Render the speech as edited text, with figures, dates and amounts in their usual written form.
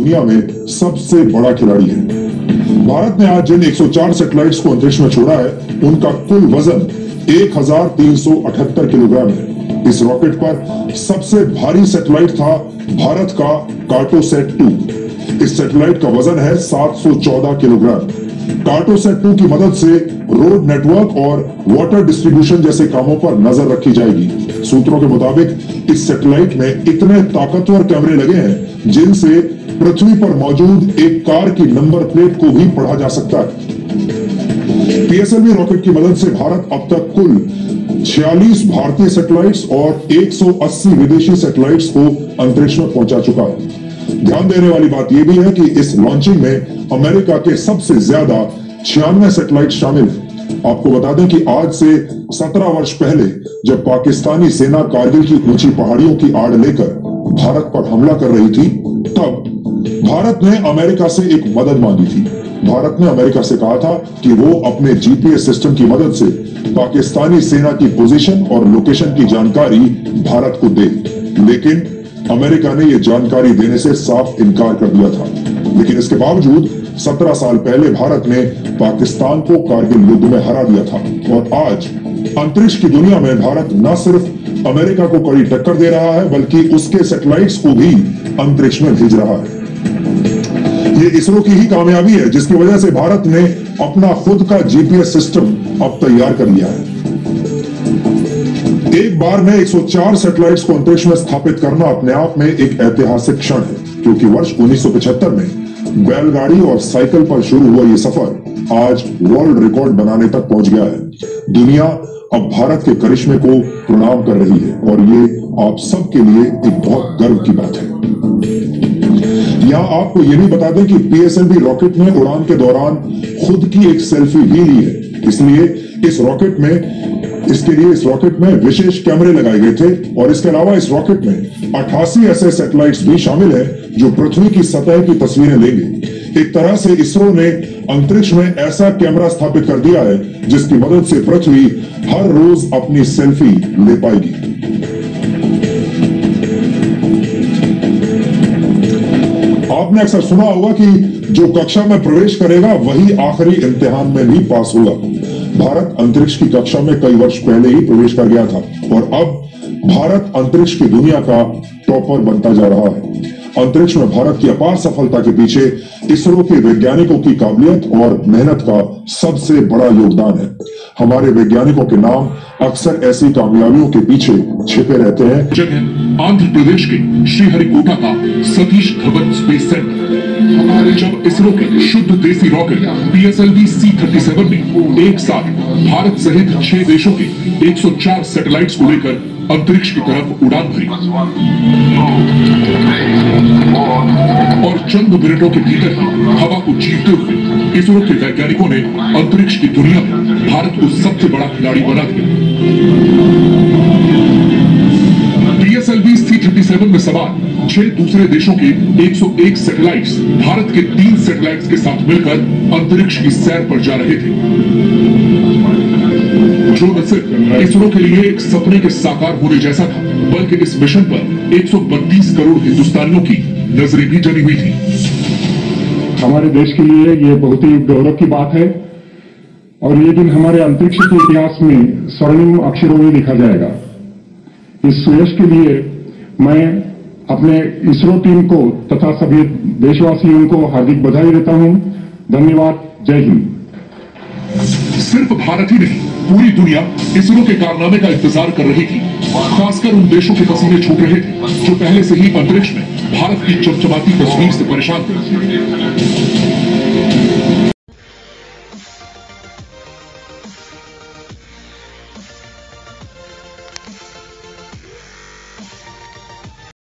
दुनिया में सबसे बड़ा खिलाड़ी है। भारत ने आज जिन 104 सैटेलाइट्स को अंतरिक्ष में छोड़ा है, उनका कुल वजन 1378 किलोग्राम है। इस रॉकेट पर सबसे भारी सैटेलाइट था भारत का कार्टोसैट 2। इस सैटेलाइट का वजन है 714 किलोग्राम। कार्टोसैट 2 की मदद से रोड नेटवर्क और वाटर डिस्ट्रीब्यूशन जैसे कामों पर नजर रखी जाएगी। सूत्रों के मुताबिक इस सैटेलाइट में इतने ताकतवर कैमरे लगे हैं जिनसे पृथ्वी पर मौजूद एक कार की नंबर प्लेट को भी पढ़ा जा सकता है। पीएसएलवी रॉकेट की मदद से भारत अब तक कुल 46 भारतीय सैटेलाइट्स और 180 विदेशी सैटेलाइट्स को अंतरिक्ष में पहुंचा चुका है। ध्यान देने वाली बात यह भी है कि इस लॉन्चिंग में अमेरिका के सबसे ज्यादा 96 सैटेलाइट शामिल हैं। आपको बता दें कि आज से 17 वर्ष पहले जब पाकिस्तानी सेना कारगिल की ऊंची पहाड़ियों की आड़ लेकर भारत पर हमला कर रही थी, तब भारत ने अमेरिका से एक मदद मांगी थी। भारत ने अमेरिका से कहा था कि वो अपने जीपीएस सिस्टम की मदद से पाकिस्तानी सेना की पोजीशन और लोकेशन की जानकारी भारत को दे, लेकिन अमेरिका ने यह जानकारी देने से साफ इनकार कर दिया था। लेकिन इसके बावजूद 17 साल पहले भारत ने पाकिस्तान को कारगिल युद्ध में हरा दिया था और आज अंतरिक्ष की दुनिया में भारत न सिर्फ अमेरिका को कड़ी टक्कर दे रहा है, बल्कि उसके सैटेलाइट्स को भी अंतरिक्ष में भेज रहा है। ये इसरो की ही कामयाबी है जिसकी वजह से भारत ने अपना खुद का जीपीएस सिस्टम अब तैयार कर लिया है। एक बार में 104 सैटेलाइट्स को अंतरिक्ष में स्थापित करना अपने आप में एक ऐतिहासिक क्षण है, क्योंकि वर्ष 1975 में बैलगाड़ी और साइकिल पर शुरू हुआ यह सफर आज वर्ल्ड रिकॉर्ड बनाने तक पहुंच गया है। दुनिया अब भारत के करिश्मे को प्रणाम कर रही है और ये आप सबके लिए एक बहुत गर्व की बात है। यहां आपको यह भी बता दें कि पीएसएलवी रॉकेट ने उड़ान के दौरान खुद की एक सेल्फी भी ली है। इसलिए इस रॉकेट में विशेष कैमरे लगाए गए थे और इसके अलावा इस रॉकेट में 88 ऐसे सैटेलाइट्स भी शामिल हैं जो पृथ्वी की सतह की तस्वीरें लेंगे। एक तरह से इसरो ने अंतरिक्ष में ऐसा कैमरा स्थापित कर दिया है जिसकी मदद से पृथ्वी हर रोज अपनी सेल्फी ले पाएगी। आपने अक्सर सुना होगा कि जो कक्षा में प्रवेश करेगा वही आखिरी इम्तिहान में भी पास होगा। भारत अंतरिक्ष की कक्षा में कई वर्ष पहले ही प्रवेश कर गया था और अब भारत अंतरिक्ष की दुनिया का टॉपर बनता जा रहा है। अंतरिक्ष में भारत की अपार सफलता के पीछे इसरो के वैज्ञानिकों की काबिलियत और मेहनत का सबसे बड़ा योगदान है। हमारे वैज्ञानिकों के नाम अक्सर ऐसी कामयाबियों के पीछे छिपे रहते हैं। जगह आंध्र प्रदेश के श्रीहरिकोटा का सतीश धवन स्पेस सेंटर। जब इसरो के शुद्ध देसी रॉकेट पीएसएलवी C-37 ने एक साथ भारत सहित 6 देशों के 104 सैटेलाइट्स को लेकर अंतरिक्ष की तरफ उड़ान भरी और चंद मिनटों के भीतर ही हवा को चीरते हुए इसरो के वैज्ञानिकों ने अंतरिक्ष की दुनिया में भारत को सबसे बड़ा खिलाड़ी बना दिया। पीएसएलवी C-37 में सवार 6 दूसरे देशों के 101 सैटेलाइट्स भारत के 3 सैटेलाइट्स के साथ मिलकर अंतरिक्ष की सैर पर जा रहे थे, जो न सिर्फ इसरो के लिए एक सपने के साकार होने जैसा था, बल्कि इस मिशन पर 132 करोड़ हिंदुस्तानियों की नजरें भी जमी हुई थी। हमारे देश के लिए ये बहुत ही गौरव की बात है और ये दिन हमारे अंतरिक्ष के इतिहास में स्वर्णिम अक्षरों में लिखा जाएगा। इस सुयश के लिए मैं अपने इसरो टीम को तथा सभी देशवासियों को हार्दिक बधाई देता हूं। धन्यवाद। जय हिंद। सिर्फ भारत ही नहीं, पूरी दुनिया इसरो के कारनामे का इंतजार कर रही थी। खासकर उन देशों के पसीने छूट रहे थे जो पहले से ही अंतरिक्ष में भारत की चमचमाती तस्वीर से परेशान थे।